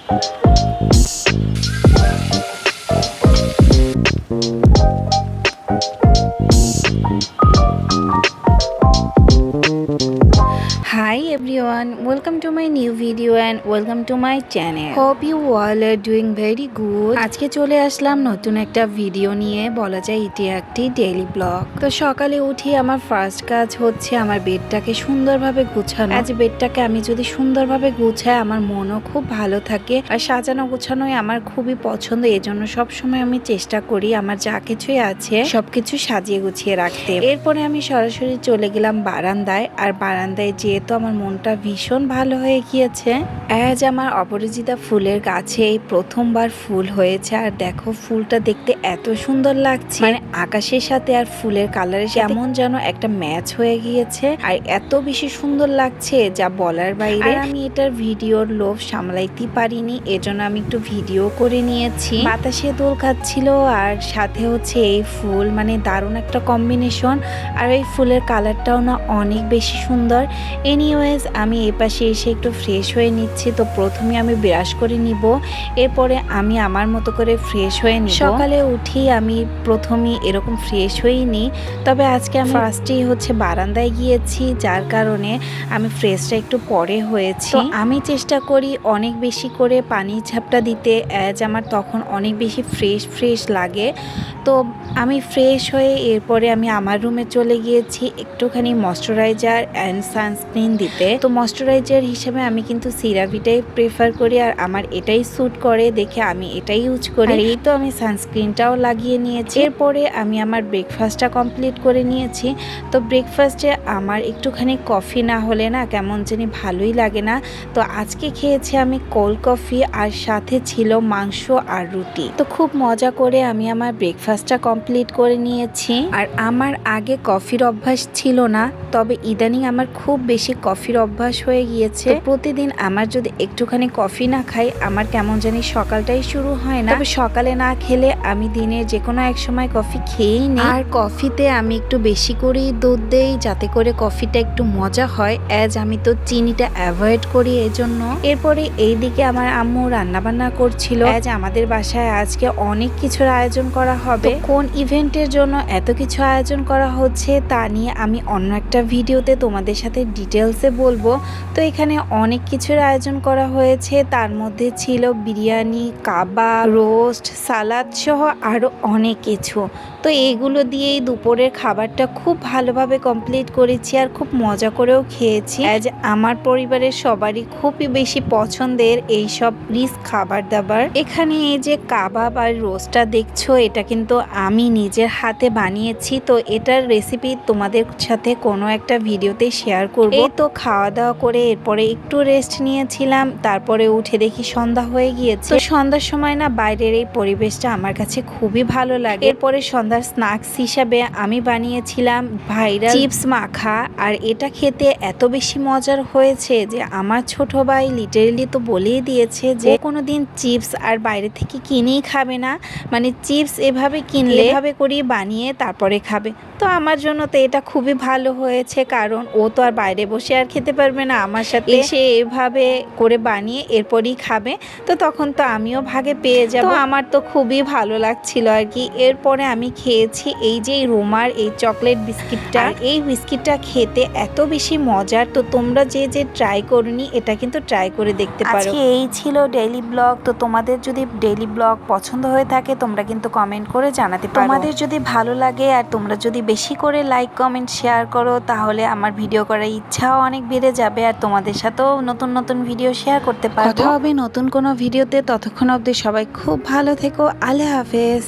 Hi everyone, welcome to my new video and welcome to my channel. Hope you all are doing very good. আজকে চলে আসলাম নতুন একটা video নিয়ে, বলা যায় এটি একটি ডেইলি ব্লগ। তো সকালে উঠি আমার ফার্স্ট কাজ হচ্ছে আমার বেডটাকে সুন্দরভাবে গুছানো। আজ বেডটাকে আমি যদি সুন্দরভাবে গুছাই আমার মনও খুব ভালো থাকে, আর সাজানো গোছানোই আমার খুবই পছন্দ। এজন্য সবসময় আমি চেষ্টা করি আমার যা কিছুই আছে সবকিছু সাজিয়ে গুছিয়ে রাখতে। এরপরে আমি সরাসরি চলে গেলাম বারান্দায়, আর বারান্দায় যেহেতু আমার মনটা ভীষণ ভালো হয়ে গিয়েছে। আজ আমার অপরাজিতা ফুলের গাছে এই প্রথমবার ফুল হয়েছে, আর দেখো ফুলটা দেখতে এত সুন্দর লাগছে, মানে আকাশের সাথে আর ফুলের কালারের কেমন যেন একটা ম্যাচ হয়ে গিয়েছে, আর এত বেশি সুন্দর লাগছে যা বলার বাইরে। আমি এটার ভিডিওর লোভ সামলাইতে পারিনি, এজন্য আমি একটু ভিডিও করে নিয়েছি। বাতাসে দোল খাচ্ছিল আর সাথে হচ্ছে এই ফুল, মানে দারুণ একটা কম্বিনেশন। আর এই ফুলের কালারটাও না অনেক বেশি সুন্দর। এনিওয়েজ আমি এই পাশে এসে একটু ফ্রেশ হয়ে নিচ্ছি। তো প্রথমে আমি ব্রাশ করে নিব, এরপরে আমি আমার মতো করে ফ্রেশ হয়ে নিব। সকালে উঠি আমি প্রথমেই এরকম ফ্রেশ হয়েই নিই, তবে আজকে আমি ফার্স্টেই হচ্ছে বারান্দায় গিয়েছি, যার কারণে আমি ফ্রেশটা একটু পরে হয়েছি। তো আমি চেষ্টা করি অনেক বেশি করে পানি ঝাপটা দিতে, অ্যাজ আমার তখন অনেক বেশি ফ্রেশ লাগে। তো আমি ফ্রেশ হয়ে এরপরে আমি আমার রুমে চলে গিয়েছি একটুখানি ময়শ্চারাইজার অ্যান্ড সানস্ক্রিন দিতে। তো ময়শ্চারাইজার হিসেবে আমি কিন্তু সিরাভিটাই প্রেফার করি, আর আমার এটাই স্যুট করে দেখে আমি এটাই ইউজ করি। আর এই তো আমি সানস্ক্রিনটাও লাগিয়ে নিয়েছি। এরপরে আমি আমার ব্রেকফাস্টটা কমপ্লিট করে নিয়েছি। তো ব্রেকফাস্টে আমার একটুখানি কফি না হলে না কেমন জানি ভালোই লাগে না। তো আজকে খেয়েছি আমি কোল্ড কফি, আর সাথে ছিল মাংস আর রুটি। তো খুব মজা করে আমি আমার ব্রেকফাস্টটা কমপ্লিট করে নিয়েছি। আর আমার আগে কফির অভ্যাস ছিল না, তবে ইদানিং আমার খুব বেশি কফির অভ্যাস হয়ে গিয়েছে। প্রতিদিন আমার যদি একটুখানি কফি না খাই আমার কেমন জানি সকালটাই শুরু হয় না। তবে সকালে না খেলে আমি দিনের যে কোনো এক সময় কফি খেয়েই নিই। আর কফিতে আমি একটু বেশি করেই দুধ দেই, যাতে করে কফিটা একটু মজা হয়, অ্যাজ আমি তো চিনিটা অ্যাভয়েড করি এজন্য। এরপরে এইদিকে আমার আম্মু রান্না বান্না করছিল, অ্যাজ আমাদের বাসায় আজকে অনেক কিছুর আয়োজন করা হবে। কোন ইভেন্টের জন্য এত কিছু আয়োজন করা হচ্ছে তা নিয়ে আমি অন্য একটা ভিডিওতে তোমাদের সাথে ডিটেলসে বলবো। তো এখানে অনেক কিছুর আয়োজন করা হয়েছে, তার মধ্যে ছিল বিরিয়ানি, কাবাব, রোস্ট, সালাদ সহ আরও অনেক কিছু। তো এইগুলো দিয়েই দুপুরের খাবারটা খুব ভালোভাবে কমপ্লিট করেছি, আর খুব মজা করেও খেয়েছি। আজ আমার পরিবারের সবারই খুবই বেশি পছন্দের এইসব রিচ খাবার দাবার। এখানে এই যে কাবাব আর রোস্টটা দেখছো, এটা কিন্তু আমি নিজের হাতে বানিয়েছি। তো এটার রেসিপি তোমাদের সাথে কোনো একটা ভিডিওতে শেয়ার করব। এই তো খাওয়া দাওয়া করে এরপরে একটু রেস্ট নিয়েছিলাম, তারপরে উঠে দেখি সন্ধ্যা হয়ে গিয়েছে। তো সন্ধ্যার সময় না বাইরের এই পরিবেশটা আমার কাছে খুবই ভালো লাগে। এরপরে সন্ধ্যার স্ন্যাক্স হিসাবে আমি বানিয়েছিলাম ভাইরাল চিপস মাখা, আর এটা খেতে এত বেশি মজার হয়েছে যে আমার ছোট ভাই লিটারেলি তো বলেই দিয়েছে যে কোনোদিন চিপস আর বাইরে থেকে কিনেই খাবে না, মানে চিপস এভাবে কিনলে এভাবে করেই বানিয়ে তারপরে খাবে। তো আমার জন্য তো এটা খুবই ভালো হয়েছে, কারণ ও তো আর বাইরে বসে আর খেতে পারবে না, আমার সাথে এসে এভাবে করে বানিয়ে এরপরই খাবে। তো তখন তো আমিও ভাগে পেয়ে যাব। তো আমার তো খুবই ভালো লাগছিল আর কি। এরপরে আমি খেয়েছি এই যে রোমার এই চকলেট বিস্কিটটা। এই বিস্কিটটা খেতে এত বেশি মজার, তো তোমরা যে ট্রাই করনি এটা কিন্তু ট্রাই করে দেখতে পারো। আজকে এই ছিল ডেইলি ব্লগ। তো তোমাদের যদি ডেইলি ব্লগ পছন্দ হয়ে থাকে তোমরা কিন্তু কমেন্ট করে জানাতে পারো। তোমাদের যদি ভালো লাগে আর তোমরা যদি বেশি করে লাইক কমেন্ট শেয়ার করো তাহলে আমার ভিডিও করার ইচ্ছাও অনেক বেড়ে যাবে, আর তোমাদের সাথেও নতুন নতুন ভিডিও শেয়ার করতে পারবো। কথা হবে নতুন কোনো ভিডিওতে, ততক্ষণ অবধি সবাই খুব ভালো থেকো। আল্লাহ হাফেজ।